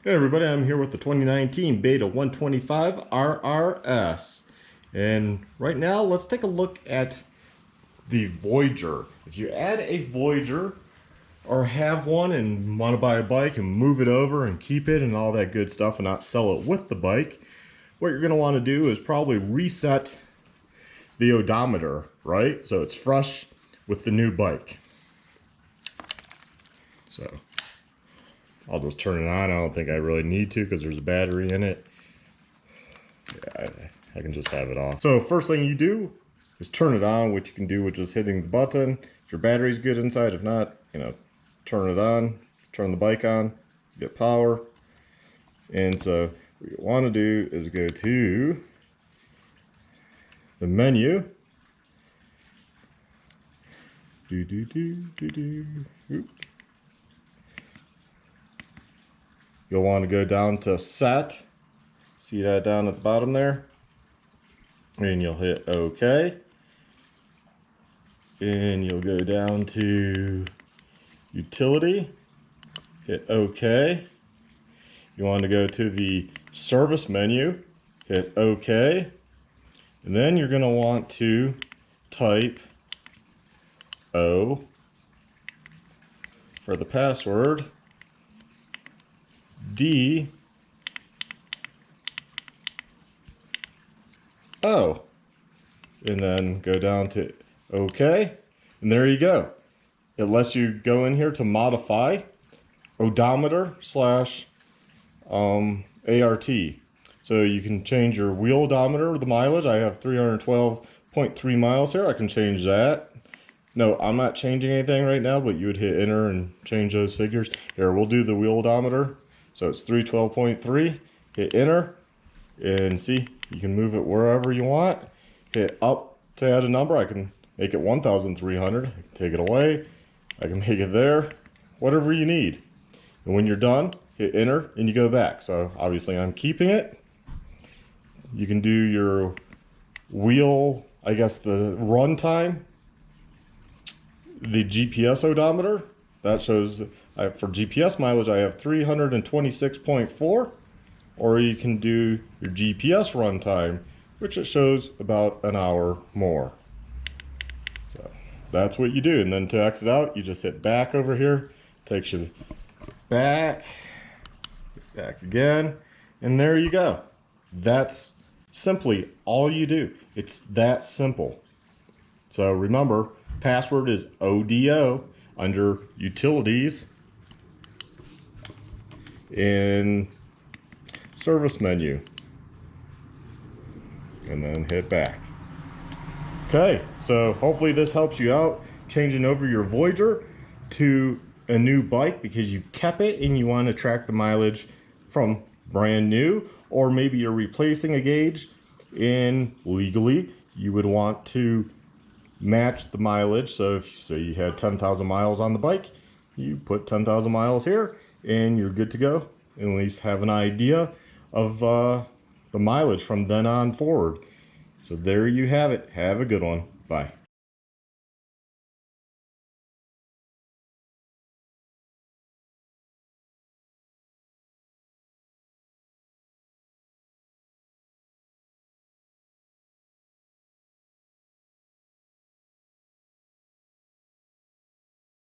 Hey everybody, I'm here with the 2019 Beta 125 RRS. And right now, let's take a look at the Voyager. If you add a Voyager or have one and want to buy a bike and move it over and keep it and all that good stuff and not sell it with the bike, what you're going to want to do is probably reset the odometer, right? So it's fresh with the new bike. So I'll just turn it on. I don't think I really need to because there's a battery in it. Yeah, I can just have it off. So first thing you do is turn it on, which you can do with just hitting the button. If your battery's good inside, if not, turn it on, turn the bike on, get power. And so what you want to do is go to the menu. Oop. You'll want to go down to set. See that down at the bottom there? And you'll hit OK. And you'll go down to utility. Hit OK. You want to go to the service menu. Hit OK. And then you're going to want to type O for the password. D O, and then go down to OK, and there you go. It lets you go in here to modify odometer / ART. So you can change your wheel odometer, the mileage. I have 312.3 miles here. I can change that. No, I'm not changing anything right now, but you would hit enter and change those figures. Here, we'll do the wheel odometer. So it's 312.3, hit enter, and see, you can move it wherever you want. Hit up to add a number. I can make it 1,300, take it away, I can make it there, whatever you need. And when you're done, hit enter, and you go back. So obviously I'm keeping it. You can do your wheel, I guess the run time, the GPS odometer, that shows for GPS mileage, I have 326.4, or you can do your GPS runtime, which it shows about an hour more. So that's what you do. And then to exit out, you just hit back over here, takes you back again, and there you go. That's simply all you do. It's that simple. So remember, password is ODO under utilities in service menu, and then hit back. Okay, so hopefully this helps you out changing over your Voyager to a new bike because you kept it and you want to track the mileage from brand new, or maybe you're replacing a gauge and legally you would want to match the mileage. So if say you had 10,000 miles on the bike, you put 10,000 miles here and you're good to go, and at least have an idea of the mileage from then on forward. So there you have it. Have a good one. Bye.